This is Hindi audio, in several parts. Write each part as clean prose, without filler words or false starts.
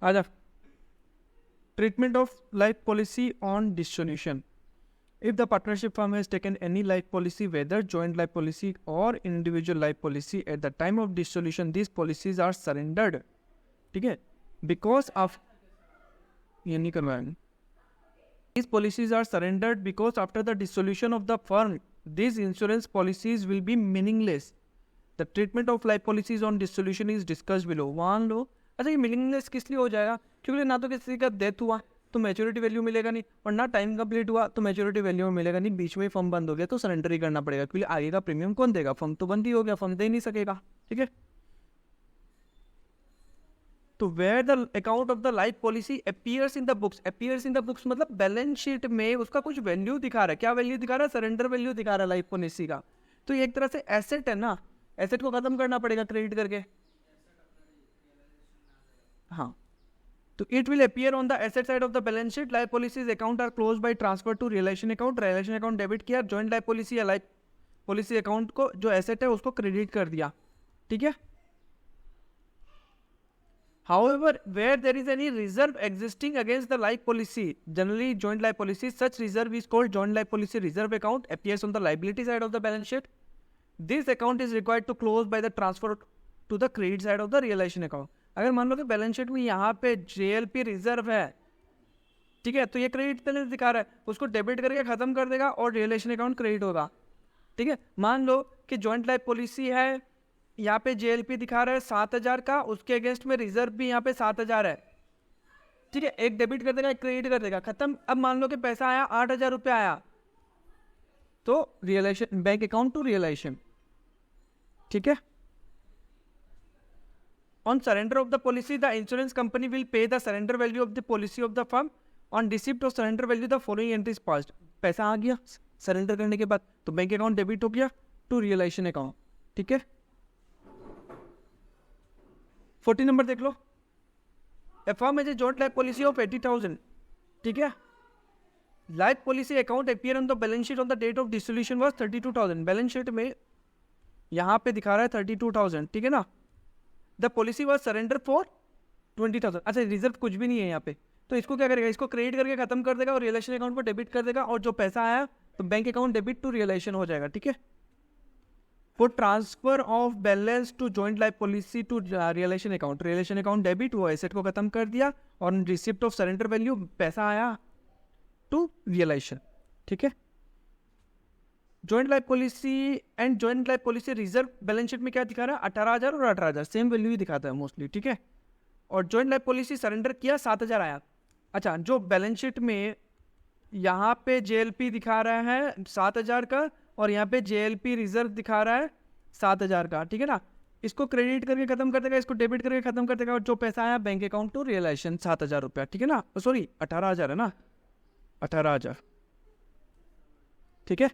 आजा, treatment of life policy on dissolution. If the partnership firm has taken any life policy, whether joint life policy or individual life policy, at the time of dissolution, these policies are surrendered. ठीक है, because of ये नहीं करवाएंगे. These policies are surrendered because after the dissolution of the firm, these insurance policies will be meaningless. The treatment of life policies on dissolution is discussed below. मान लो, अच्छा ये मीनिंगलेस किस लिए हो जाएगा? क्योंकि ना तो किसी का डेथ हुआ तो मैच्योरिटी वैल्यू मिलेगा नहीं, और ना टाइम कंप्लीट हुआ तो मैच्योरिटी वैल्यू मिलेगा नहीं, बीच में फर्म बंद हो गया तो सरेंडर ही करना पड़ेगा, क्योंकि आगे का प्रीमियम कौन देगा? फर्म तो बंद ही हो गया, फर्म दे नहीं सकेगा. ठीक है, तो where the account of the life policy appears in the books. Appears in the books मतलब बैलेंस शीट में उसका कुछ वैल्यू दिखा रहा है. क्या वैल्यू दिखा रहा है? सरेंडर वैल्यू दिखा रहा है लाइफ पॉलिसी का. तो ये एक तरह से एसेट है ना, एसेट को खत्म करना पड़ेगा क्रेडिट करके. हाँ, तो it will appear on the asset side of the balance sheet. Life policies account are close by transfer to relation account. Relation account debit किया, जॉइंट लाइफ पॉलिसी या लाइफ पॉलिसी अकाउंट को जो एसेट है उसको क्रेडिट कर दिया. ठीक है. However, where there is any reserve existing against the life policy, generally joint life policy, such reserve is called joint life policy reserve account, appears on the liability side of the balance sheet. This account is required to close by the transfer to the credit side of the realization account. अगर मान लो कि बैलेंस शीट में यहाँ पे JLP रिजर्व है, ठीक है, तो ये क्रेडिट बैलेंस दिखा रहा है, उसको डेबिट करके खत्म कर देगा और रियलाइजेशन अकाउंट क्रेडिट होगा. ठीक है, मान लो कि जॉइंट लाइफ पॉलिसी है, यहाँ पे JLP दिखा रहा है 7,000 का, उसके अगेंस्ट में रिजर्व भी यहाँ पे 7,000 है. ठीक है, एक डेबिट कर देगा एक क्रेडिट कर देगा, खत्म. अब मान लो कि पैसा आया 8,000 रुपया आया, तो realisation bank account to realisation. ठीक है. On surrender of the policy, the insurance company will pay the surrender value of the policy of the firm. On receipt of surrender value, the following entries passed. पैसा आ गया सरेंडर करने के बाद, तो बैंक अकाउंट डेबिट हो गया टू रियलाइजेशन अकाउंट. ठीक है. 40 नंबर देख लो. A firm has a joint life policy of 80,000. ठीक है. Life policy account appear on the balance sheet on the date of dissolution was 32,000. Balance sheet में यहाँ पे दिखा रहा है 32,000. ठीक है ना. The policy was surrender for 20,000. अच्छा, रिजर्व कुछ भी नहीं है यहाँ पे, तो इसको क्या करेगा? इसको क्रेडिट करके खत्म कर देगा और रियलाइजेशन अकाउंट पर डेबिट कर देगा, और जो पैसा आया तो bank account debit to realisation हो जाएगा. ठीक है. For transfer of balance to joint life policy to realisation account, realisation account debit, वो एसेट को खत्म कर दिया, और रिसिप्ट ऑफ सरेंडर वैल्यू पैसा आया टू रियलाइजेशन. ठीक है. Joint life policy and joint life policy reserve balance sheet में क्या दिखा रहा है? 18,000 और 18,000 सेम वैल्यू ही दिखाता है मोस्टली. ठीक है. और जॉइंट लाइफ पॉलिसी सरेंडर किया 7,000 आया. अच्छा, जो बैलेंस शीट में यहाँ पे JLP दिखा रहा है 7,000 का, और यहाँ पे JLP रिजर्व दिखा रहा है 7,000 का. ठीक है ना. इसको क्रेडिट करके खत्म कर देगा, इसको डेबिट करके खत्म कर देगा, और जो पैसा आया बैंक अकाउंट टू रियलाइजेशन 7,000 रुपया. ठीक है ना. सॉरी 18,000 है ना, 18,000. ठीक है.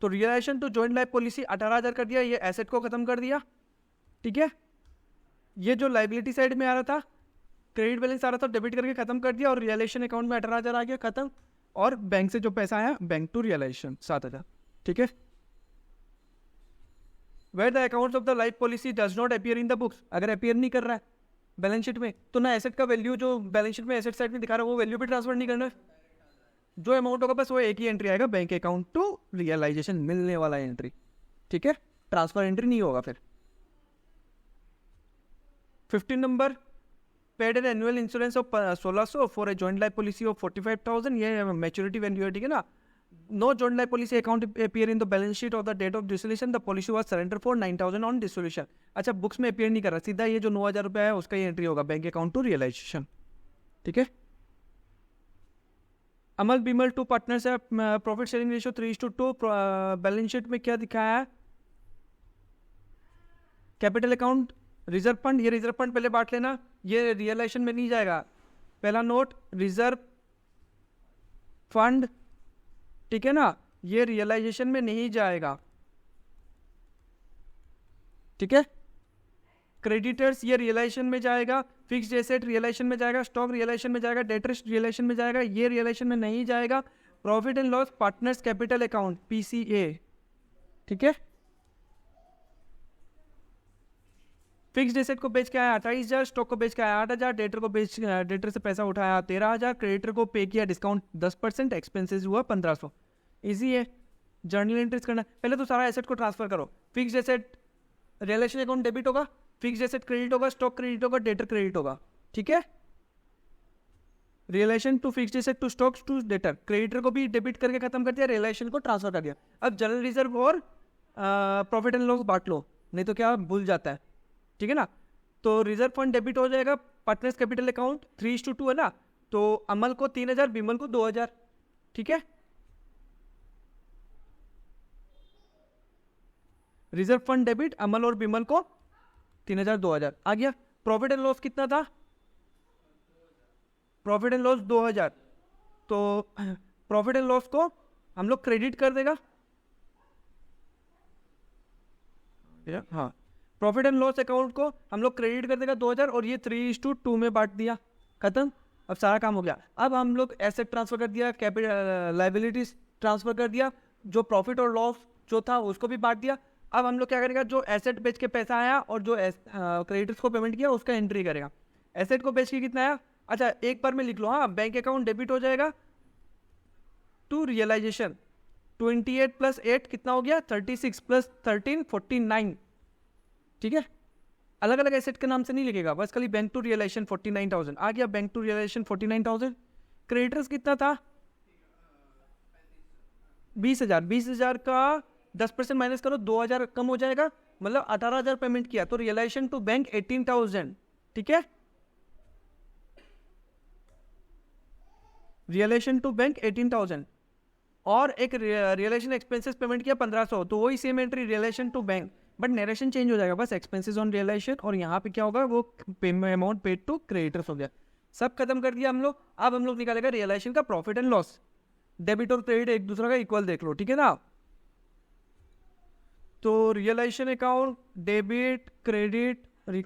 तो realisation to joint life policy 18,000 कर दिया, ये एसेट को खत्म कर दिया. ठीक है. ये जो लाइबिलिटी साइड में आ रहा था, क्रेडिट बैलेंस आ रहा था, डेबिट करके खत्म कर दिया, और रियलाइजेशन अकाउंट में 18,000 आ गया, खत्म. और बैंक से जो पैसा आया बैंक टू रियलाइजेशन 7,000. ठीक है. Where the accounts of the life policy does not appear in the books. अगर अपीयर नहीं कर रहा है बैलेंस शीट में, तो ना एसेट का वैल्यू जो बैलेंस शीट में एसेट साइड में दिखा रहा है वो वैल्यू भी ट्रांसफर नहीं करना है. जो अमाउंट होगा बस वो एक ही एंट्री आएगा, बैंक अकाउंट टू रियलाइजेशन, मिलने वाला एंट्री. ठीक है. ट्रांसफर एंट्री नहीं होगा फिर. 15 number, paid an annual insurance of 1,600 for a joint life policy of 45,000. ये मैच्योरिटी वैल्यू है. ठीक है ना. No joint life policy account appear in the balance sheet of the date of dissolution. The policy was surrender for 9,000 on dissolution. अच्छा, बुक्स में अपीयर नहीं कर रहा, सीधा ये जो 9,000 रुपया है उसका ही एंट्री होगा बैंक अकाउंट टू रियलाइजेशन. ठीक है. अमल बीमल टू पार्टनर्स है, profit sharing ratio 3:2. Balance sheet में क्या दिखाया है? Capital account, reserve fund. ये रिजर्व फंड पहले बांट लेना, ये रियलाइजेशन में नहीं जाएगा. पहला नोट रिजर्व फंड. ठीक है ना. ये रियलाइजेशन में नहीं जाएगा. ठीक है. क्रेडिटर्स ये रियलाइजेशन में जाएगा, फिक्स्ड एसेट रियलाइजेशन में जाएगा, स्टॉक रियलाइजेशन में जाएगा, डेटर्स रियलाइजेशन में जाएगा, ये रियलाइजेशन में नहीं जाएगा. Profit and loss partners capital account PCA. ठीक है. फिक्स्ड एसेट को बेच के आया 28,000, स्टॉक को बेच के आया 8,000, डेटर से पैसा उठाया 13,000, क्रेडिटर को पे किया डिस्काउंट 10%, एक्सपेंसेस हुआ 1,500। इजी है जर्नल एंट्रीज करना। पहले तो सारा एसेट को ट्रांसफर करो। Fixed asset realisation account debit होगा, फिक्स्ड एसेट क्रेडिट होगा, स्टॉक क्रेडिट होगा, डेटर क्रेडिट होगा। ठीक है, realisation to fixed asset to stock to debtor, creditor को भी डेबिट करके खत्म कर दिया, रिलेशन को ट्रांसफर कर दिया। अब जनरल रिजर्व और प्रॉफिट एंड लॉस बांट लो, नहीं तो क्या भूल जाता है। ठीक है ना, तो रिजर्व फंड डेबिट हो जाएगा, पार्टनर्स कैपिटल अकाउंट 3:2 है ना, तो अमल को 3,000, बिमल को 2,000। ठीक है, रिजर्व फंड डेबिट अमल और बिमल को 3,000 2,000 आ गया। प्रॉफिट एंड लॉस कितना था? प्रॉफिट एंड लॉस 2,000, तो प्रॉफिट एंड लॉस को हम लोग क्रेडिट कर देगा। हाँ, प्रॉफिट एंड लॉस अकाउंट को हम लोग क्रेडिट कर देगा 2,000, और ये 3:2 में बांट दिया, खत्म। अब सारा काम हो गया। अब हम लोग एसेट ट्रांसफर कर दिया, कैपिटल लाइबिलिटीज ट्रांसफर कर दिया, जो प्रॉफिट और लॉस जो था उसको भी बांट दिया। अब हम लोग क्या करेगा, जो एसेट बेच के पैसा आया और जो क्रेडिटर्स को पेमेंट किया उसका एंट्री करेगा। एसेट को बेच के कितना आया, अच्छा एक बार में लिख लो। हाँ, बैंक अकाउंट डेबिट हो जाएगा टू रियलाइजेशन, 28 + 8 कितना हो गया, 36 + 13 49। ठीक है, अलग अलग एसेट के नाम से नहीं लिखेगा, बस खाली बैंक टू रियलाइजेशन 49,000 आ गया। Bank to realisation 49,000। क्रेडिटर्स कितना था, 20,000। 20,000 का 10% माइनस करो, 2,000 कम हो जाएगा, मतलब 18,000 पेमेंट किया, तो रियलाइजेशन टू बैंक 18,000। ठीक है, रियलाइजेशन टू बैंक 18,000, और एक रियलाइजेशन एक्सपेंसेस पेमेंट किया 1,500, तो वही same entry realisation to bank, but narration change हो जाएगा, बस एक्सपेंसेस ऑन रियलाइजेशन, और यहाँ पे क्या होगा, वो अमाउंट पेड टू क्रेडिटर्स हो गया। सब खत्म कर दिया हम लोग। अब हम लोग निकालेगा रियलाइजेशन का प्रॉफिट एंड लॉस। डेबिट और क्रेडिट एक दूसरे का इक्वल देख लो, ठीक है ना। तो realisation account debit credit,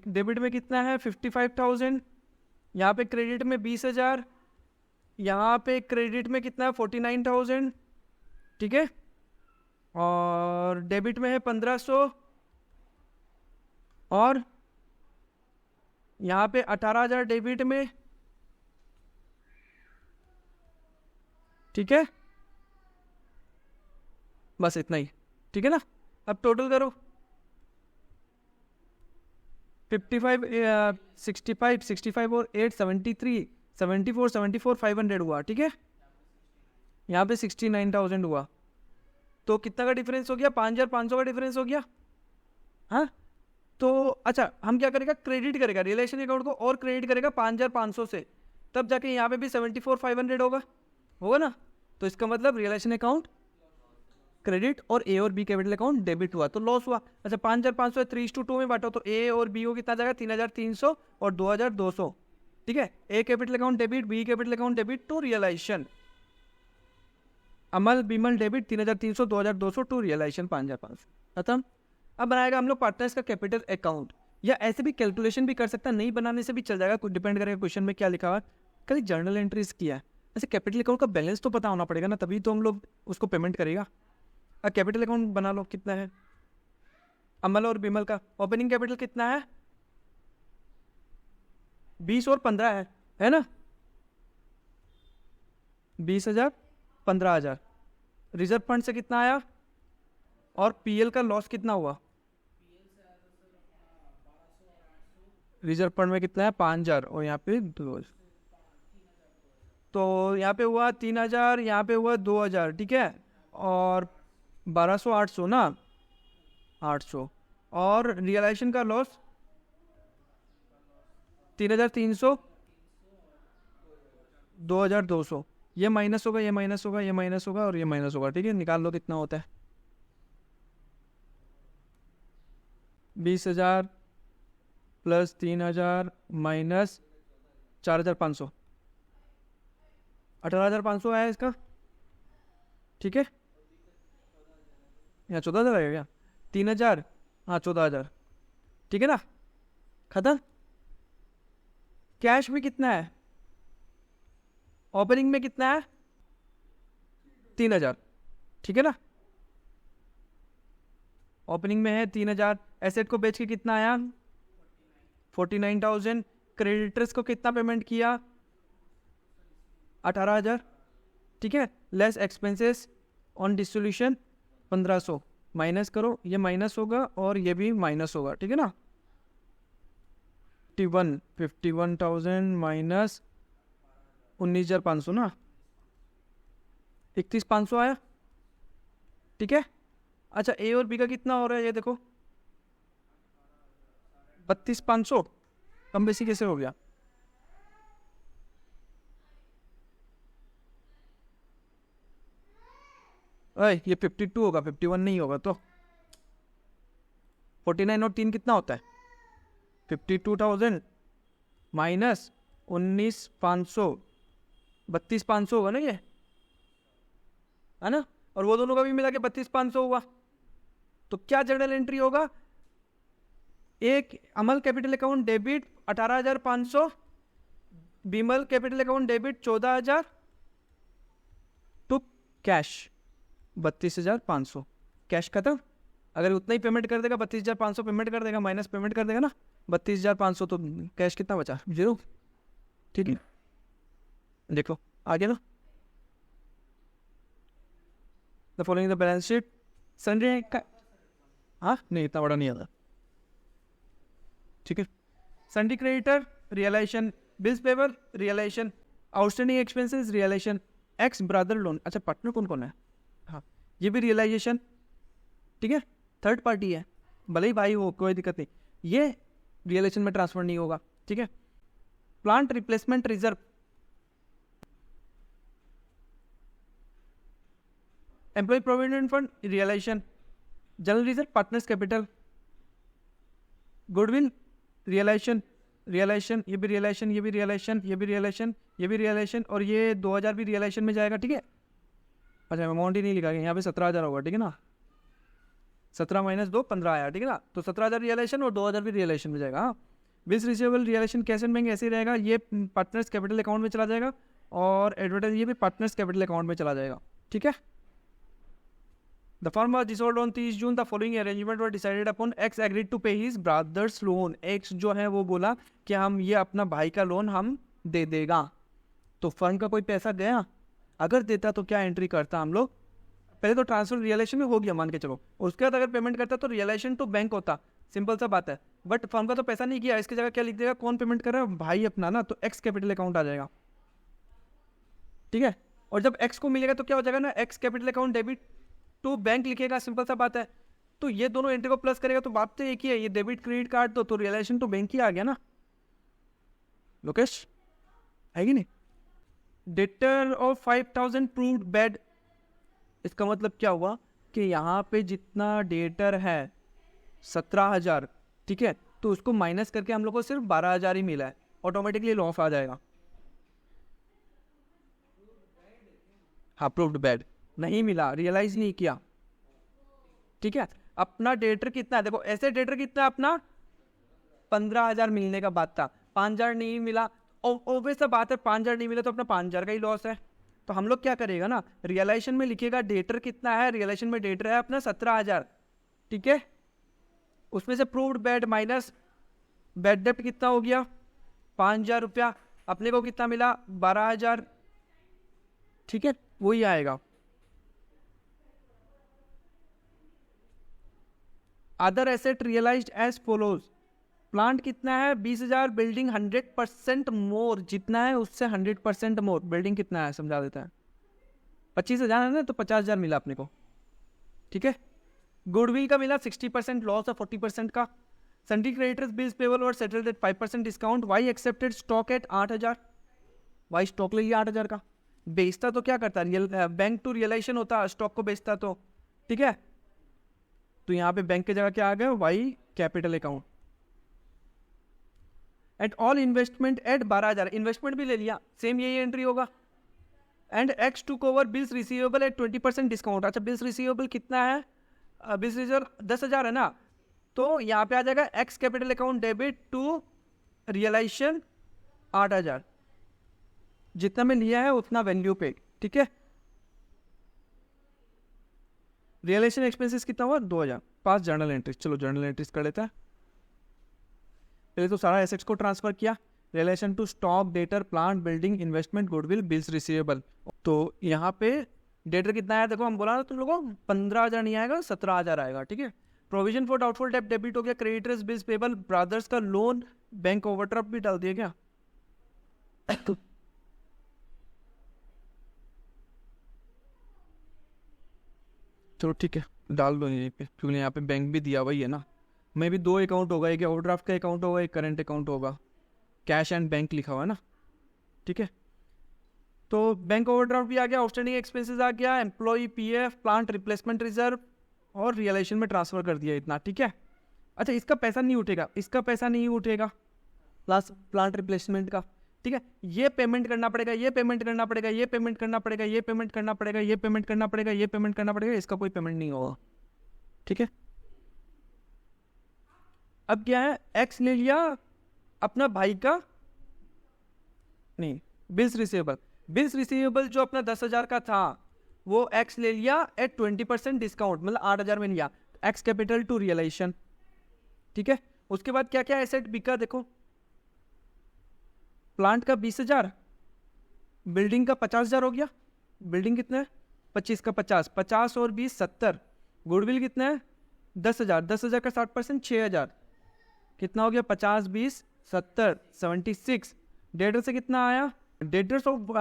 debit में कितना है 55,000, यहाँ पे क्रेडिट में 20,000, यहाँ पे क्रेडिट में कितना है 49,000। ठीक है, और डेबिट में है 1,500, और यहाँ पे 18,000 डेबिट में। ठीक है, बस इतना ही। ठीक है ना, अब टोटल करो, 55 65 और 8 73 74 74 500 हुआ। ठीक है, यहाँ पे 69,000 हुआ, तो कितना का डिफरेंस हो गया, 5,500 का डिफरेंस हो गया। हाँ, तो अच्छा हम क्या करेगा, क्रेडिट करेगा रिलेशन अकाउंट को, और क्रेडिट करेगा 5,500 से, तब जाके यहाँ पे भी 74 500 होगा ना। तो इसका मतलब रिलेशन अकाउंट क्रेडिट और ए और बी कैपिटल अकाउंट डेबिट हुआ, तो लॉस हुआ। अच्छा 5,500 3:2 में बांटो, तो ए और बी को कितना जाएगा, 3,300 और 2,200। ठीक है, A capital account debit, B capital account debit to realisation, Amal Bimal debit 3,300 2,200 to realisation 5,500, खत्म। अब बनाएगा हम लोग पार्टनर्स का कैपिटल अकाउंट, या ऐसे भी कैलकुलेशन भी कर सकता है, नहीं बनाने से भी चल जाएगा, कुछ डिपेंड करेगा क्वेश्चन में क्या लिखा हुआ। कल जर्नल एंट्रीज किया है, ऐसे कैपिटल अकाउंट का बैलेंस तो पता होना पड़ेगा ना, तभी तो हम लोग उसको पेमेंट करेगा। अब कैपिटल अकाउंट बना लो, कितना है अमल और बिमल का, ओपनिंग कैपिटल कितना है 20 और 15 है ना, 20,000 15,000। रिजर्व फंड से कितना आया, और पीएल का लॉस कितना हुआ, रिजर्व फंड में कितना है 5,000, और यहाँ पे 2,000, तो यहाँ पे हुआ 3,000, यहाँ पे हुआ 2,000। ठीक है, और 1,200 800 ना, 800, और रियलाइजेशन का लॉस 3,300 2,200, ये माइनस होगा, ये माइनस होगा, ये माइनस होगा, और ये माइनस होगा। ठीक है, निकाल लो कितना होता है, 20,000 प्लस 3,000 माइनस 4,500, 18,500 आया इसका। ठीक है, यहाँ 14,000 आएगा क्या, 3,000, हाँ 14,000। ठीक है ना, खत्म। कैश में कितना है, ओपनिंग में कितना है 3,000। ठीक है ना, ओपनिंग में है 3,000, एसेट को बेच के कितना आया 49,000। क्रेडिटर्स को कितना पेमेंट किया? 18,000, ठीक है। Less expenses on distribution 1500, minus करो, ये माइनस होगा और ये भी माइनस होगा, ठीक है ना। 51,000 माइनस 19,500 ना, 31,500 आया, ठीक है। अच्छा, ए और बी का कितना हो रहा है ये देखो, 32,500, कम बेसी कैसे हो गया? ये 52 होगा, 51 नहीं होगा तो 49 और 3 कितना होता है? 52,000 माइनस 19,500, 32,500 होगा ना ये, है ना। और वो दोनों का भी मिला के 32,500 हुआ। तो क्या जर्नल एंट्री होगा? एक Amal capital account debit 18,500, Bimal capital account debit 14,000, to cash 32,500, cash खत्म। अगर उतना ही पेमेंट कर देगा, 32,500 पेमेंट कर देगा, माइनस पेमेंट कर देगा ना 32,500, तो कैश कितना बचा? 0, ठीक है। देखो आगे ना, the following the balance sheet sundry का, हाँ नहीं इतना बड़ा नहीं आता, ठीक है। Sundry creditor realisation, bills payable realisation, outstanding expenses realisation, X brother loan, अच्छा पार्टनर कौन कौन है, हाँ ये भी रियलाइजेशन, ठीक है। थर्ड पार्टी है, भले ही भाई हो, कोई दिक्कत नहीं, ये रियलाइजेशन में ट्रांसफर नहीं होगा, ठीक है। Plant replacement reserve, employee provident fund realisation, general reserve partners capital, goodwill realisation, realisation, ये भी रियलाइजेशन, ये भी रियलाइजेशन, ये भी रियलाइजेशन, ये भी रियलाइजेशन, और ये 2,000 भी रियलाइजेशन में जाएगा, ठीक है। अच्छा अमाउंट ही नहीं लिखा गया यहाँ पे, 17,000 होगा, ठीक है ना। 17 माइनस 2 15 आया, ठीक है ना। तो 17,000 रियलाइजेशन और 2,000 भी रियलाइजेशन में जाएगा, हाँ। Bills receivable realisation cash and bank ऐसे ही रहेगा, ये पार्टनर्स कैपिटल अकाउंट में चला जाएगा, और एडवर्टाइज ये भी पार्टनर्स कैपिटल अकाउंट में चला जाएगा, ठीक है। The firm was dissolved on 30 June. The following arrangement were decided upon. X agreed to pay his brother's loan. X जो है वो बोला कि हम ये अपना भाई का लोन हम दे देगा। तो फर्म का कोई पैसा गया, अगर देता तो क्या एंट्री करता हम लोग? पहले तो ट्रांसफर रियलाइजेशन में हो गया मान के चलो, उसके बाद अगर पेमेंट करता तो रियलाइजेशन टू बैंक होता, सिंपल सा बात है। बट फर्म का तो पैसा नहीं किया, इसकी जगह क्या लिख देगा? कौन पेमेंट कर रहा है? भाई अपना ना, तो एक्स कैपिटल अकाउंट आ जाएगा, ठीक है। और जब एक्स को मिलेगा तो क्या हो जाएगा ना, X capital account debit to bank लिखेगा, सिंपल सा बात है। तो ये दोनों एंट्री को प्लस करेगा तो बात तो एक ही है, ये डेबिट क्रेडिट कार्ड तो रियलाइजेशन टू बैंक ही आ गया ना, लोकेश है कि नहीं। डेटर ऑफ 5,000 प्रूव्ड बैड, इसका मतलब क्या हुआ कि यहाँ पे जितना डेटर है 17,000, ठीक है, तो उसको माइनस करके हम लोग को सिर्फ 12,000 ही मिला है, ऑटोमेटिकली लॉस आ जाएगा। हाँ प्रूव्ड बैड नहीं मिला, रियलाइज नहीं किया, ठीक है। अपना डेटर कितना है देखो, ऐसे डेटर कितना है अपना 15,000 मिलने का बात था, 5,000 नहीं मिला, ऑब्वियस सा बात है 5,000 नहीं मिला तो अपना 5,000 का ही लॉस है। तो हम लोग क्या करेगा ना, रियलाइजेशन में लिखेगा डेटर कितना है, रियलाइजेशन में डेटर है अपना 17,000, ठीक है। उसमें से प्रूव्ड बैड माइनस बैड डेप्ट कितना हो गया 5,000 रुपया, अपने को कितना मिला 12,000, ठीक है, वही आएगा। Other asset realised as follows, plant कितना है 20,000, बिल्डिंग 100% मोर, जितना है उससे 100% मोर, बिल्डिंग कितना है समझा देता है, 25,000 है ना, तो 50,000 मिला अपने को, ठीक है। गुडविल का मिला 60% लॉस है 40% का। सन्डी क्रेडिटर्स बिल्स पेबल और settled at 5% discount. Y accepted stock at 8,000, Y stock ले लिया 8,000 का, बेचता तो क्या करता, रियल बैंक टू रियलाइजेशन होता, स्टॉक को बेचता तो, ठीक है। तो यहाँ पे बैंक की जगह क्या आ गया, Y capital account. At all investment at 12,000, investment भी ले लिया, सेम यही एंट्री होगा। And X to cover bills receivable at 20% discount. अच्छा बिल्स रिसीवेबल कितना है, बिल्स रिसीवेबल 10,000 है ना, तो यहाँ पे आ जाएगा X capital account debit to realisation 8,000, जितना में लिया है उतना वैल्यू पे, ठीक है। रियलाइजेशन एक्सपेंसेस कितना हुआ 2,000। 5 जर्नल एंट्रीज, चलो जर्नल एंट्रीज कर लेता है। पहले तो सारा एसेट्स को ट्रांसफर किया, realisation to stock, debtor, plant, building, investment, goodwill, bills receivable. तो यहाँ पे डेटर कितना आया देखो, हम बोला ना तुम लोगों को 15,000 नहीं आएगा, 17,000 आएगा, ठीक है। Provision for doubtful debt debit हो गया, क्रेडिटर्स, बिल्स पेबल, ब्रदर्स का लोन, बैंक ओवरड्राफ्ट भी डाल दिया क्या? चलो ठीक है, डाल दो यहीं पे, क्योंकि यहाँ पे बैंक भी दिया हुआ ही है ना। मैं भी 2 अकाउंट होगा, एक ओवरड्राफ्ट का अकाउंट होगा, एक करंट अकाउंट होगा, कैश एंड बैंक लिखा हुआ है ना, ठीक है। तो बैंक ओवरड्राफ्ट भी आ गया, आउटस्टैंडिंग एक्सपेंसेस आ गया, employee PF, plant replacement reserve और रियलाइजेशन में ट्रांसफर कर दिया इतना, ठीक है। अच्छा, इसका पैसा नहीं उठेगा, इसका पैसा नहीं उठेगा, प्लस प्लांट रिप्लेसमेंट का, ठीक है। ये पेमेंट करना पड़ेगा, ये पेमेंट करना पड़ेगा, ये पेमेंट करना पड़ेगा, ये पेमेंट करना पड़ेगा, ये पेमेंट करना पड़ेगा, ये पेमेंट करना पड़ेगा, इसका कोई पेमेंट नहीं होगा, ठीक है। अब क्या है, एक्स ले लिया अपना भाई का, नहीं, बिल्स रिसीवेबल, बिल्स रिसीवेबल जो अपना 10,000 का था वो एक्स ले लिया एट 20% डिस्काउंट, मतलब 8,000 में लिया, एक्स कैपिटल टू रियलाइजेशन, ठीक है। उसके बाद क्या क्या एसेट बिका देखो, प्लांट का 20,000, बिल्डिंग का 50,000 हो गया, बिल्डिंग कितना है 25 का 50, 50 और 20 70, गुडविल कितना है 10,000, 10,000 का 60% 6,000, कितना हो गया 50 20 70 76। डेटर से कितना आया, डेटर्स ऑफ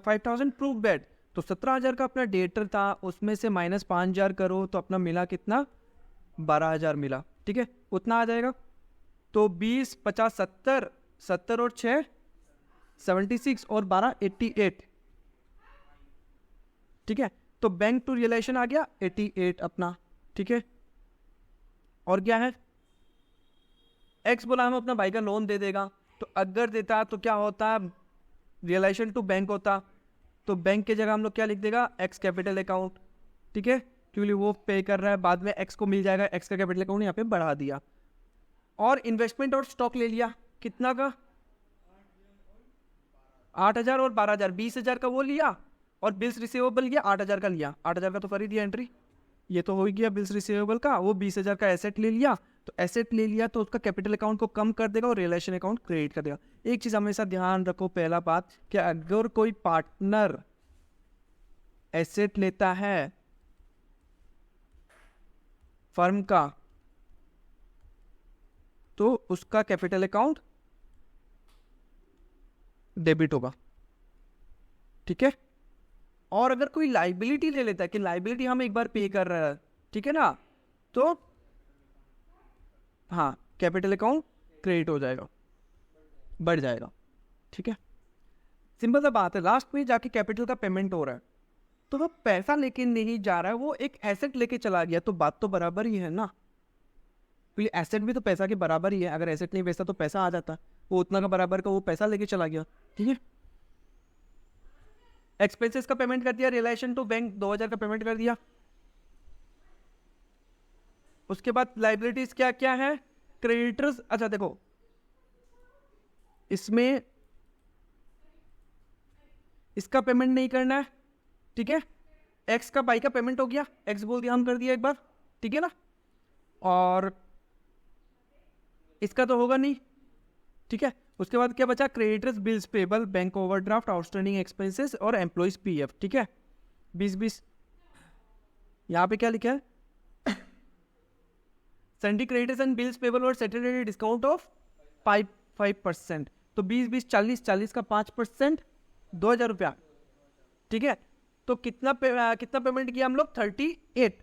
5,000 प्रूफ बेड, तो 17,000 का अपना डेटर था, उसमें से माइनस 5,000 करो तो अपना मिला कितना 12,000 मिला, ठीक है, उतना आ जाएगा। तो 20 50 70, 70 और 6 76 और 12 88, ठीक है। तो बैंक टू रियलाइजेशन आ गया 88 अपना, ठीक है। और क्या है, एक्स बोला हम अपना भाई का लोन दे देगा, तो अगर देता तो क्या होता, रियलाइजेशन टू बैंक होता, तो बैंक के जगह हम लोग क्या लिख देगा, एक्स कैपिटल अकाउंट, ठीक है, क्योंकि वो पे कर रहा है, बाद में एक्स को मिल जाएगा, एक्स का कैपिटल अकाउंट यहाँ पे बढ़ा दिया। और इन्वेस्टमेंट और स्टॉक ले लिया, कितना का 8,000 और 12,000, 20,000 का वो लिया, और बिल्स रिसीवेबल लिया 8,000 का लिया, 8,000 का तो कर ही दिया एंट्री, ये तो हो ही गया बिल्स रिसीवेबल का। वो 20,000 का एसेट ले लिया, तो एसेट ले लिया तो उसका कैपिटल अकाउंट को कम कर देगा और रियलाइजेशन अकाउंट क्रेडिट कर देगा। एक चीज हमेशा ध्यान रखो, पहला बात कि अगर कोई पार्टनर एसेट लेता है फर्म का, तो उसका कैपिटल अकाउंट डेबिट होगा, ठीक है। और अगर कोई लाइबिलिटी ले लेता है कि लाइबिलिटी हम एक बार पे कर रहा है, ठीक है ना, तो हाँ कैपिटल अकाउंट क्रेडिट हो जाएगा, बढ़ जाएगा, ठीक है। सिंपल सा बात है, लास्ट में जाके कैपिटल का पेमेंट हो रहा है, तो वो पैसा लेके नहीं जा रहा है, वो एक एसेट लेके चला गया, तो बात तो बराबर ही है ना, क्योंकि एसेट भी तो पैसा के बराबर ही है, अगर एसेट नहीं बेचता तो पैसा आ जाता, वो उतना का बराबर का वो पैसा लेके चला गया, ठीक है। एक्सपेंसेस का पेमेंट कर दिया, रिलेशन टू बैंक 2,000 का पेमेंट कर दिया। उसके बाद लाइबिलिटीज क्या क्या है, क्रेडिटर्स, अच्छा देखो इसमें इसका पेमेंट नहीं करना है, ठीक है। एक्स का बाई का पेमेंट हो गया, एक्स बोल दिया हम कर दिया एक बार, ठीक है ना, और इसका तो होगा नहीं, ठीक है। उसके बाद क्या बचा, creditors, bills payable, bank overdraft, outstanding expenses और एम्प्लॉइज पीएफ, ठीक है। 20 यहाँ पे क्या लिखा है, सन्डी क्रेडिटर्स एंड बिल्स पेबल और सेटलमेंट डिस्काउंट ऑफ 5%, तो 20 40 40 का 5% 2,000 रुपया, ठीक है। तो कितना पेमेंट किया हम लोग 38,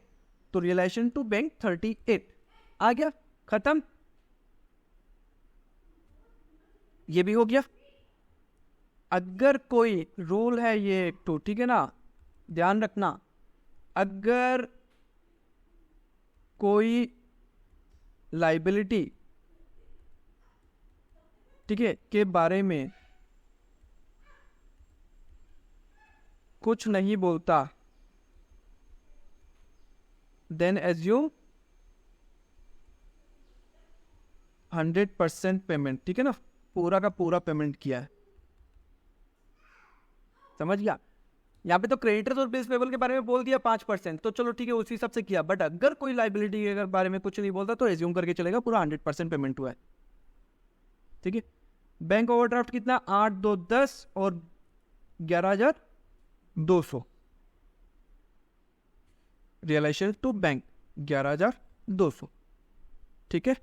तो रियलाइजेशन टू बैंक 38 आ गया, खत्म, ये भी हो गया। अगर कोई रूल है ये तो, ठीक है ना, ध्यान रखना, अगर कोई लाइबिलिटी, ठीक है, के बारे में कुछ नहीं बोलता, देन एज्यूम 100% पेमेंट, ठीक है ना, पूरा का पूरा पेमेंट किया है, समझ गया। यहाँ पे तो क्रेडिटर्स और बिल्स पेबल के बारे में बोल दिया 5%, तो चलो ठीक है उसी हिसाब से किया, बट अगर कोई लाइबिलिटी के बारे में कुछ नहीं बोलता तो एज्यूम करके चलेगा पूरा 100% पेमेंट हुआ है, ठीक है। बैंक ओवरड्राफ्ट कितना, 8,210 और 11,200। रियलाइजेशन टू बैंक 11,200, ठीक है।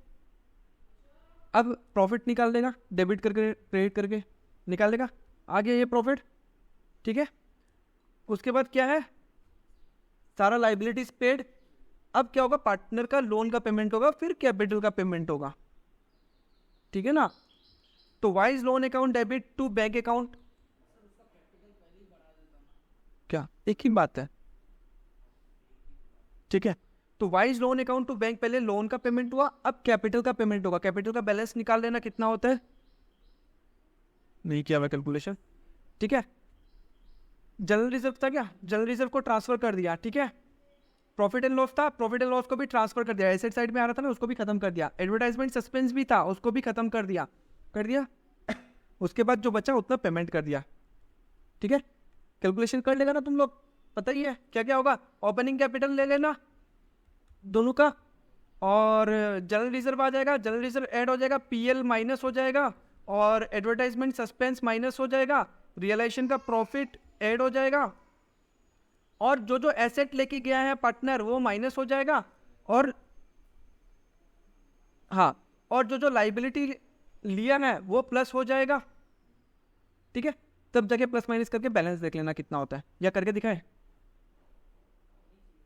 अब प्रॉफिट निकाल देगा, डेबिट करके क्रेडिट करके निकाल देगा, आ गया ये प्रॉफिट, ठीक है। उसके बाद क्या है, सारा लाइबिलिटीज पेड। अब क्या होगा, पार्टनर का लोन का पेमेंट होगा, फिर कैपिटल का पेमेंट होगा, ठीक है ना। तो Y's loan account debit to bank account, क्या एक ही बात है, ठीक है। तो Y's loan account to bank, पहले लोन का पेमेंट हुआ, अब कैपिटल का पेमेंट होगा। कैपिटल का बैलेंस निकाल लेना कितना होता है, नहीं किया हुआ कैलकुलेशन, ठीक है। जनरल रिजर्व था क्या, जनरल रिजर्व को ट्रांसफर कर दिया, ठीक है। प्रॉफिट एंड लॉस था, प्रॉफिट एंड लॉस को भी ट्रांसफर कर दिया, एसेट साइड में आ रहा था ना, उसको भी खत्म कर दिया। एडवर्टाइजमेंट सस्पेंस भी था, उसको भी खत्म कर दिया, उसके बाद जो बचा उतना पेमेंट कर दिया, ठीक है। कैलकुलेशन कर लेगा ना तुम लोग, पता ही है क्या क्या होगा। ओपनिंग कैपिटल ले लेना दोनों का, और जनरल रिजर्व आ जाएगा, जनरल रिजर्व ऐड हो जाएगा, पीएल माइनस हो जाएगा, और एडवर्टाइजमेंट सस्पेंस माइनस हो जाएगा, रियलाइजेशन का प्रॉफिट ऐड हो जाएगा, और जो जो एसेट लेके गया है पार्टनर वो माइनस हो जाएगा, और हाँ, और जो जो लाइबिलिटी लिया है वो प्लस हो जाएगा, ठीक है। तब जाके प्लस माइनस करके बैलेंस देख लेना कितना होता है, या करके दिखाए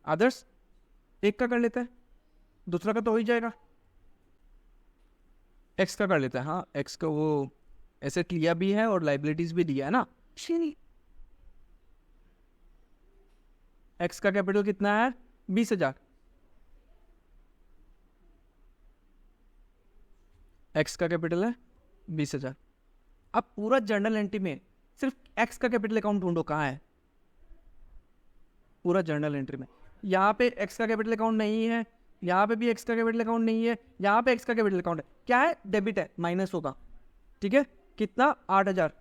आदर्श, एक का कर लेता है, दूसरा का तो हो ही जाएगा, एक्स का कर लेता है। हाँ, एक्स का वो एसेट लिया भी है और लाइबिलिटीज भी दिया है ना। एक्स का कैपिटल कितना है, 20,000, एक्स का कैपिटल है 20,000। अब पूरा जर्नल एंट्री में सिर्फ एक्स का कैपिटल अकाउंट ढूंढो, कहाँ है पूरा जर्नल एंट्री में। यहाँ पे एक्स का कैपिटल अकाउंट नहीं है, यहाँ पे भी एक्स का कैपिटल अकाउंट नहीं है, यहाँ पे एक्स का कैपिटल अकाउंट है, क्या है, डेबिट है, माइनस होगा, ठीक है। कितना, 8,000,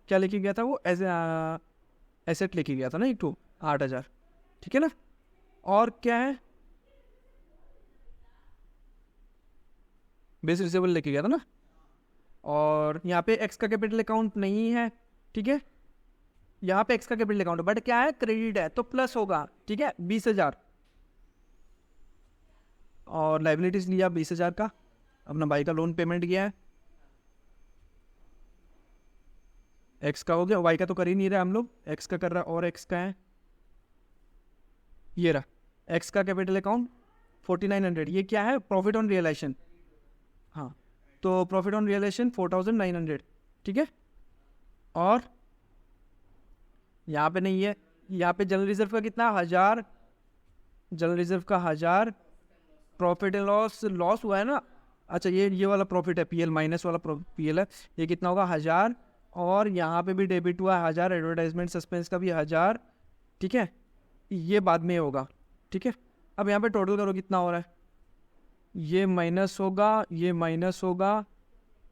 क्या लेके गया था वो, एज एसेट लेके गया था ना एक टू, 8,000, ठीक है ना। और क्या है, बेस रिसेबल लेके गया था ना। और यहाँ पे एक्स का कैपिटल अकाउंट नहीं है, ठीक है। यहाँ पे एक्स का कैपिटल अकाउंट बट क्या है, क्रेडिट है, तो प्लस होगा, ठीक है, 20,000। और लाइबिलिटीज लिया 20,000 का, अपना भाई का लोन पेमेंट किया है, एक्स का हो गया, वाई का तो कर ही नहीं रहा हम लोग, एक्स का कर रहा, और एक्स का है ये रहा, एक्स का कैपिटल अकाउंट 4,900, ये क्या है, प्रॉफिट ऑन रियलाइजेशन, हाँ, तो प्रॉफिट ऑन रियलाइजेशन 4,900, ठीक है। और यहाँ पे नहीं है, यहाँ पे जनरल रिजर्व का कितना, 1,000, जनरल रिजर्व का 1,000, प्रॉफिट एंड लॉस, लॉस हुआ है ना, अच्छा ये वाला प्रॉफिट है, पीएल माइनस वाला पीएल है, ये कितना होगा, 1,000, और यहाँ पे भी डेबिट हुआ 1,000, एडवर्टाइजमेंट सस्पेंस का भी 1,000, ठीक है, ये बाद में होगा, ठीक है। अब यहाँ पे टोटल करो कितना हो रहा है, ये माइनस होगा, ये माइनस होगा,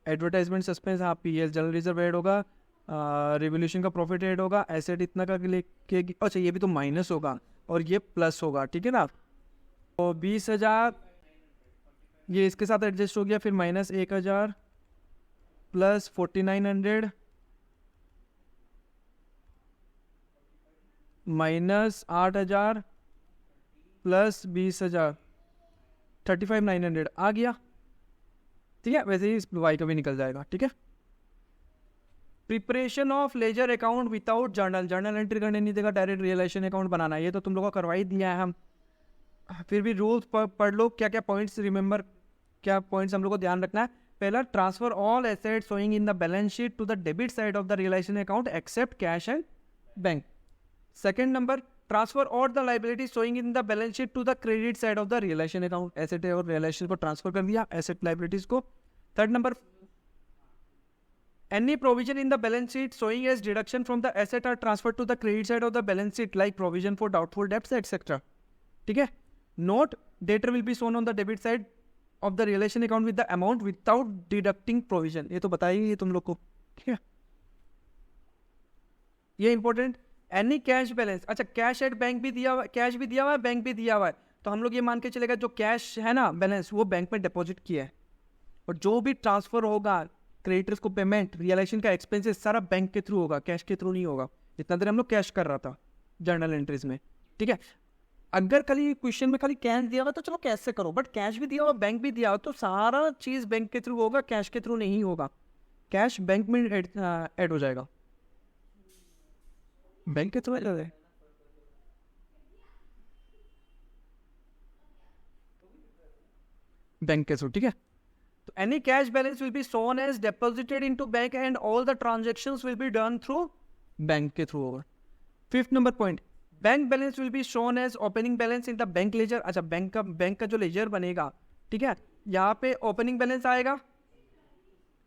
एडवर्टाइजमेंट सस्पेंस, हाँ पीएल, जनरल रिजर्व ऐड होगा, रिवोल्यूशन का प्रॉफिट ऐड होगा, एसेट इतना का लेके, अच्छा ये भी तो माइनस होगा और ये प्लस होगा, ठीक है ना। तो 20,000 ये इसके साथ एडजस्ट हो गया, फिर माइनस 1,000 प्लस 4,900 माइनस 8,000 प्लस 20,000, 35,900 आ गया, ठीक है। वैसे ही इस वाई का भी निकल जाएगा, ठीक है। Preparation of ledger account without journal, journal entry करने नहीं देगा, डायरेक्ट रियलाइजेशन अकाउंट बनाना, ये तो तुम लोगों को करवा ही दिया है हम, फिर भी रूल्स पढ़ लो, क्या क्या पॉइंट्स रिमेंबर, क्या पॉइंट्स हम लोग को ध्यान रखना है। पहला, transfer all assets showing in the balance sheet to the debit side of the realisation account except cash and bank. Second number, transfer all the liability showing in the balance sheet to the credit side of the realisation account, asset और रियलाइजेशन को ट्रांसफर कर दिया, एसेट लाइबिलिटीज को। Third number, any provision in the balance sheet showing as deduction from the asset are transferred to the credit side of the balance sheet like provision for doubtful debts etc, ठीक है। note, debtor will be shown on the debit side of the realization account with the amount without deducting provision, ये तो बताइए तुम लोग को, ठीक है, ये इंपॉर्टेंट। एनी कैश बैलेंस, अच्छा कैश एट बैंक भी दिया हुआ है, कैश भी दिया हुआ है, बैंक भी दिया हुआ है, तो हम लोग ये मान के चलेगा जो कैश है ना बैलेंस वो बैंक में डिपॉजिट किया है, और जो भी ट्रांसफर होगा क्रेडिटर्स को पेमेंट, रियलाइजेशन का एक्सपेंसेस सारा बैंक के थ्रू होगा, कैश के थ्रू नहीं होगा। जितना देर हम लोग कैश कर रहा था जर्नल एंट्रीज में, ठीक है। अगर खाली क्वेश्चन में खाली कैश दिया हुआ तो चलो कैश से करो, बट कैश भी दिया हुआ, बैंक भी दिया हुआ, तो सारा चीज बैंक के थ्रू होगा, कैश के थ्रू नहीं होगा। कैश बैंक में ऐड हो जाएगा, बैंक के थ्रू ऐड बैंक के थ्रू, ठीक है। तो any cash balance will be shown as deposited into bank and all the transactions will be done through bank के थ्रू होगा। Fifth number point, bank balance will be shown as opening balance in the bank ledger. अच्छा, बैंक का जो लेजर बनेगा, ठीक है, यहाँ पे ओपनिंग बैलेंस आएगा।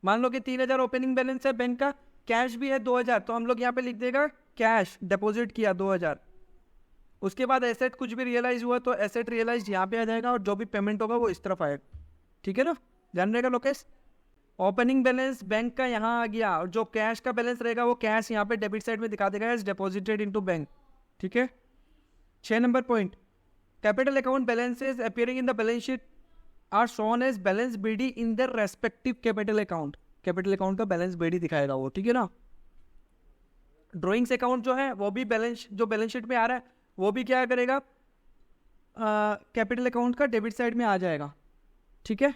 मान लो कि 3000 ओपनिंग बैलेंस है बैंक का, कैश भी है 2000, तो हम लोग यहाँ पे लिख देगा कैश डिपॉजिट किया 2000। उसके बाद एसेट कुछ भी रियलाइज हुआ तो एसेट रियलाइज यहाँ पे आ जाएगा, और जो भी पेमेंट होगा वो इस तरफ आएगा, ठीक है ना, ध्यान रहेगा लोकेश। ओपनिंग बैलेंस बैंक का यहाँ आ गया, और जो कैश का बैलेंस रहेगा वो कैश यहाँ पे डेबिट साइड में दिखा देगा एज डिपॉजिटेड इनटू बैंक, ठीक है। 6 number point, capital account balances appearing in the balance sheet are shown as balance BD in the respective capital account. Capital account का बैलेंस बीडी दिखाएगा वो, ठीक है ना। ड्रॉइंग्स अकाउंट जो है वो भी जो बैलेंस शीट में आ रहा है वो भी क्या करेगा, कैपिटल अकाउंट का डेबिट साइड में आ जाएगा, ठीक है।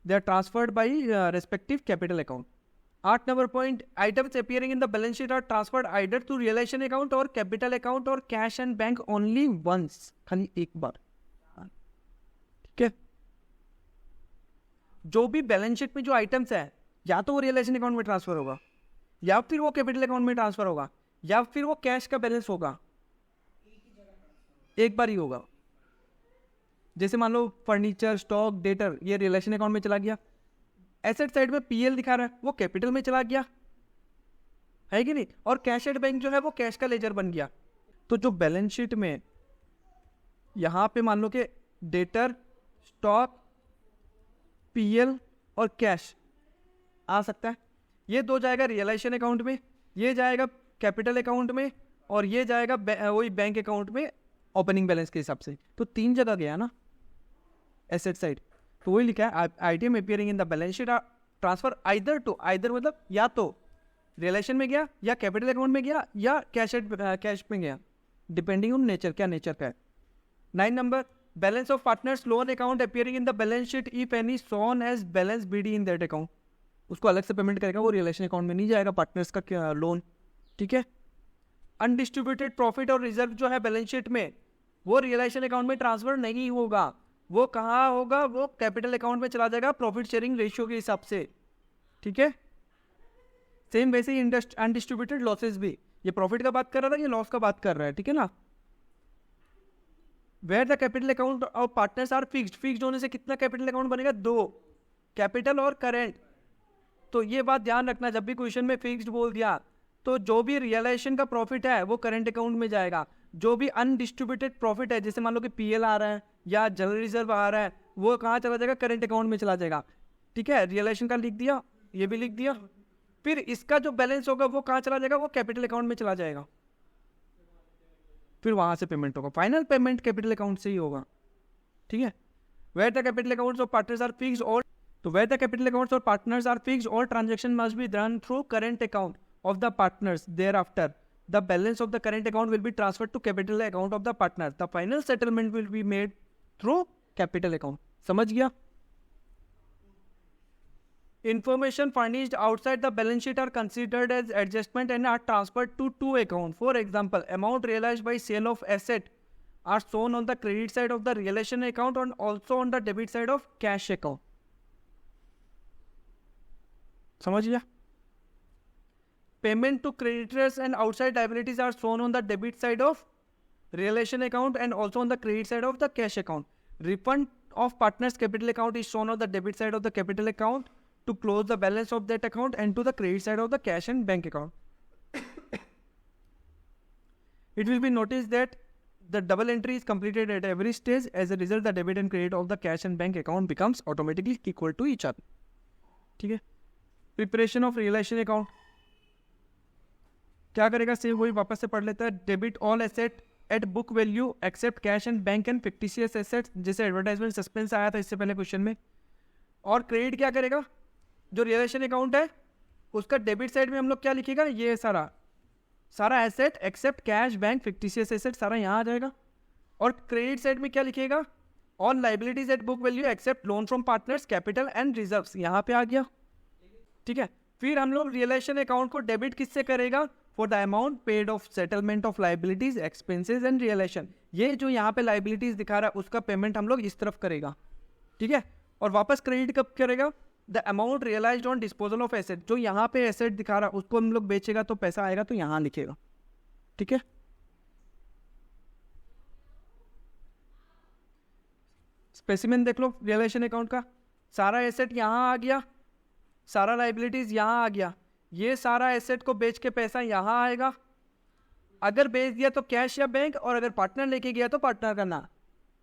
They are transferred by respective capital account. 8 number point, items appearing in the balance sheet are transferred either to realisation account और कैपिटल अकाउंट और cash and bank only once, खाली एक बार, ठीक है। जो भी बैलेंस शीट में जो आइटम्स है, या तो वो रियलाइजेशन अकाउंट में ट्रांसफर होगा, या फिर वो कैपिटल अकाउंट में ट्रांसफर होगा, या फिर वो कैश का बैलेंस होगा, एक बार ही होगा। जैसे मान लो फर्नीचर, स्टॉक, डेटर, ये रियलाइजेशन अकाउंट में चला गया, एसेट साइड में पीएल दिखा रहा है वो कैपिटल में चला गया, है कि नहीं, और कैश एट बैंक जो है वो कैश का लेजर बन गया। तो जो बैलेंस शीट में यहाँ पे मान लो कि डेटर, स्टॉक, पीएल और कैश आ सकता है, ये दो जाएगा रियलाइजेशन अकाउंट में, ये जाएगा कैपिटल अकाउंट में, और ये जाएगा वही बैंक अकाउंट में ओपनिंग बैलेंस के हिसाब से। तो 3 जगह गया ना एसेट साइड, तो वही लिखा है item appearing in the balance sheet are transfer either to, either मतलब या तो रियलाइजेशन में गया, या कैपिटल अकाउंट में गया, या कैश में गया, डिपेंडिंग ऑन नेचर, क्या नेचर का है। 9 number, balance of partners loan account appearing in the balance sheet if any shown as balance BD in that account. उसको अलग से पेमेंट करेगा, वो रियलाइजेशन अकाउंट में नहीं जाएगा पार्टनर्स का लोन, ठीक है। अनडिस्ट्रीब्यूटेड प्रॉफिट और रिजर्व जो है बैलेंस शीट में, वो रियलाइजेशन अकाउंट में ट्रांसफर नहीं होगा, वो कहाँ होगा, वो कैपिटल अकाउंट में चला जाएगा प्रॉफिट शेयरिंग रेशियो के हिसाब से, ठीक है। सेम वैसे ही अनडिस्ट्रीब्यूटेड लॉसेस भी, ये प्रॉफिट का बात कर रहा था, ये लॉस का बात कर रहा है, ठीक है ना। Where the capital account of partners are fixed, fixed होने से कितना कैपिटल अकाउंट बनेगा, 2, कैपिटल और करेंट। तो ये बात ध्यान रखना, जब भी क्वेश्चन में फिक्स्ड बोल दिया तो जो भी रियलाइजेशन का प्रॉफिट है वो करंट अकाउंट में जाएगा, जो भी अनडिस्ट्रीब्यूटेड प्रॉफिट है, जैसे मान लो कि पीएल आ रहा है या जनरल रिजर्व आ रहा है, वो कहाँ चला जाएगा, करंट अकाउंट में चला जाएगा, ठीक है। रियलाइजेशन का लिख दिया, ये भी लिख दिया, फिर इसका जो बैलेंस होगा वो कहाँ चला जाएगा, वो कैपिटल अकाउंट में चला जाएगा, फिर वहां से पेमेंट होगा, फाइनल पेमेंट कैपिटल अकाउंट से ही होगा, ठीक है। Where the capital accounts of partners are fixed और, तो where the capital accounts of partners are fixed और transaction must be done through current account of the partners. Thereafter the balance of the current account will be transferred to capital account of the partners. The final settlement will be made through capital account. समझ गया। Information furnished outside the balance sheet are considered as adjustment and are transferred to two accounts. For example, amount realized by sale of asset are shown on the credit side of the realization account and also on the debit side of cash account. समझ गया। Payment to creditors and outside liabilities are shown on the debit side of realization account and also on the credit side of the cash account. Refund of partners capital account is shown on the debit side of the capital account to close the balance of that account and to the credit side of the cash and bank account. It will be noticed that the double entry is completed at every stage. As a result, the debit and credit of the cash and bank account becomes automatically equal to each other. ठीक है। Preparation of realization account क्या करेगा, सेम वही वापस से पढ़ लेता है। Debit all asset at book value except cash and bank and fictitious assets, जैसे एडवर्टाइजमेंट सस्पेंस आया था इससे पहले क्वेश्चन में। और क्रेडिट क्या करेगा, जो रियलाइजेशन अकाउंट है उसका डेबिट साइड में हम लोग क्या लिखेगा, ये सारा asset except cash bank fictitious asset सारा यहाँ आ जाएगा। और क्रेडिट साइड में क्या लिखेगा, on liabilities at book value except loan from partners capital and reserves, यहाँ पे आ गया। ठीक है, फिर हम लोग रियलाइजेशन अकाउंट को डेबिट किससे करेगा, for the amount paid of settlement of liabilities expenses and realisation, ये जो यहाँ पे लाइबिलिटीज दिखा रहा है उसका पेमेंट हम लोग इस तरफ करेगा। ठीक है, और वापस क्रेडिट कब करेगा, the amount realised on disposal of asset, जो यहाँ पे एसेट दिखा रहा है उसको हम लोग बेचेगा तो पैसा आएगा तो यहाँ लिखेगा। ठीक है, स्पेसिमेन देख लो रियलाइजेशन अकाउंट का, सारा एसेट यहाँ आ गया, सारा लाइबिलिटीज यहाँ आ गया, ये सारा एसेट को बेच के पैसा यहाँ आएगा, अगर बेच दिया तो कैश या बैंक, और अगर पार्टनर लेके गया तो पार्टनर का नाम।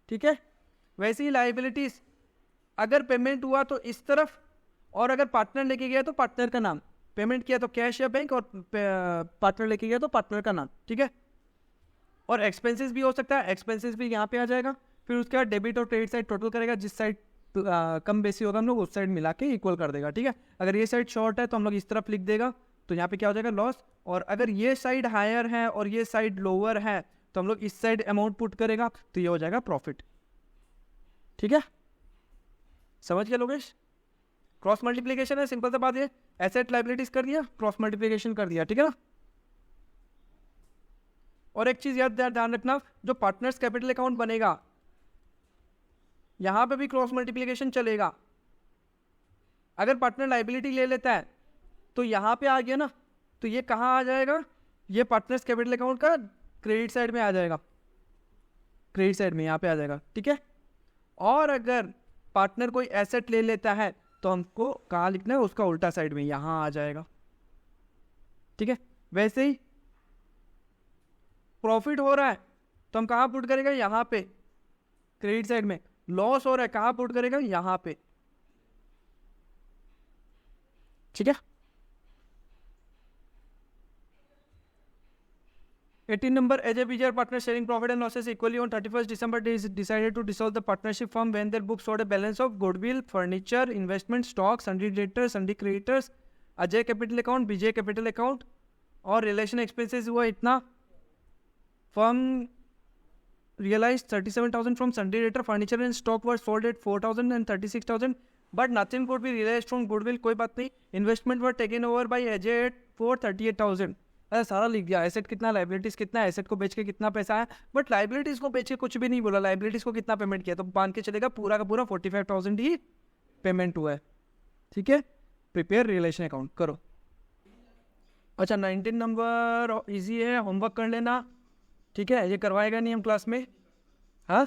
ठीक है, वैसे ही लाइबिलिटीज अगर पेमेंट हुआ तो इस तरफ, और अगर पार्टनर लेके गया तो पार्टनर का नाम, पेमेंट किया तो कैश या बैंक, और पार्टनर लेके गया तो पार्टनर का नाम। ठीक है, और एक्सपेंसेस भी हो सकता है, एक्सपेंसेस भी यहाँ पे आ जाएगा। फिर उसके बाद डेबिट और क्रेडिट साइड टोटल करेगा, जिस साइड कम बेसी होगा हम लोग उस साइड मिला के इक्वल कर देगा। ठीक है, अगर ये साइड शॉर्ट है तो हम लोग इस तरफ लिख देगा, तो यहाँ पे क्या हो जाएगा लॉस, और अगर ये साइड हायर है और ये साइड लोअर है तो हम लोग इस साइड अमाउंट पुट करेगा तो ये हो जाएगा प्रॉफिट। ठीक है, समझ गया लोगेश, क्रॉस मल्टीप्लीकेशन है, सिंपल सा बात है, एसेट लाइबिलिटीज कर दिया, क्रॉस मल्टीप्लीकेशन कर दिया। ठीक है ना, और एक चीज याद ध्यान रखना, जो पार्टनर्स कैपिटल अकाउंट बनेगा यहां पे भी क्रॉस मल्टीप्लीकेशन चलेगा। अगर पार्टनर लाइबिलिटी ले लेता है तो यहां पे आ गया ना, तो ये कहां आ जाएगा, ये पार्टनर्स कैपिटल अकाउंट का क्रेडिट साइड में आ जाएगा, क्रेडिट साइड में यहां पे आ जाएगा। ठीक है, और अगर पार्टनर कोई एसेट ले लेता है तो हमको कहाँ लिखना है, उसका उल्टा साइड में यहां आ जाएगा। ठीक है, वैसे ही प्रॉफिट हो रहा है तो हम कहाँ पुट करेगा, यहाँ पे क्रेडिट साइड में, लॉस हो रहा है कहाँ पुट करेगा, यहाँ पे। ठीक है, 18 number, as a BJR partner sharing profit and losses equally on 31st December, they decided to dissolve the partnership firm when their books showed a balance of goodwill, furniture, investment, stock, sundry debtors, sundry creditors, Ajay capital account, Vijay capital account, और रिलेशन एक्सपेंसेस हुआ इतना, firm realized 37,000 from sundry debtor, furniture and stock were sold at 4,000 and 36,000, but nothing could be realized from goodwill, कोई बात नहीं, investment were taken over by Ajay at 438,000। अरे सारा लिख दिया, एसेट कितना, लाइबिलिटीज कितना, एसेट को बेच के कितना पैसा है, बट लाइबिलिटीज को बेच के कुछ भी नहीं बोला, लाइबिलिटीज को कितना पेमेंट किया, तो मान के चलेगा पूरा का पूरा 45,000 ही पेमेंट हुआ है। ठीक है, प्रिपेयर रिलेशन अकाउंट करो। अच्छा 19 नंबर इजी है, होमवर्क कर लेना। ठीक है, ये करवाएगा नहीं हम क्लास में, हाँ।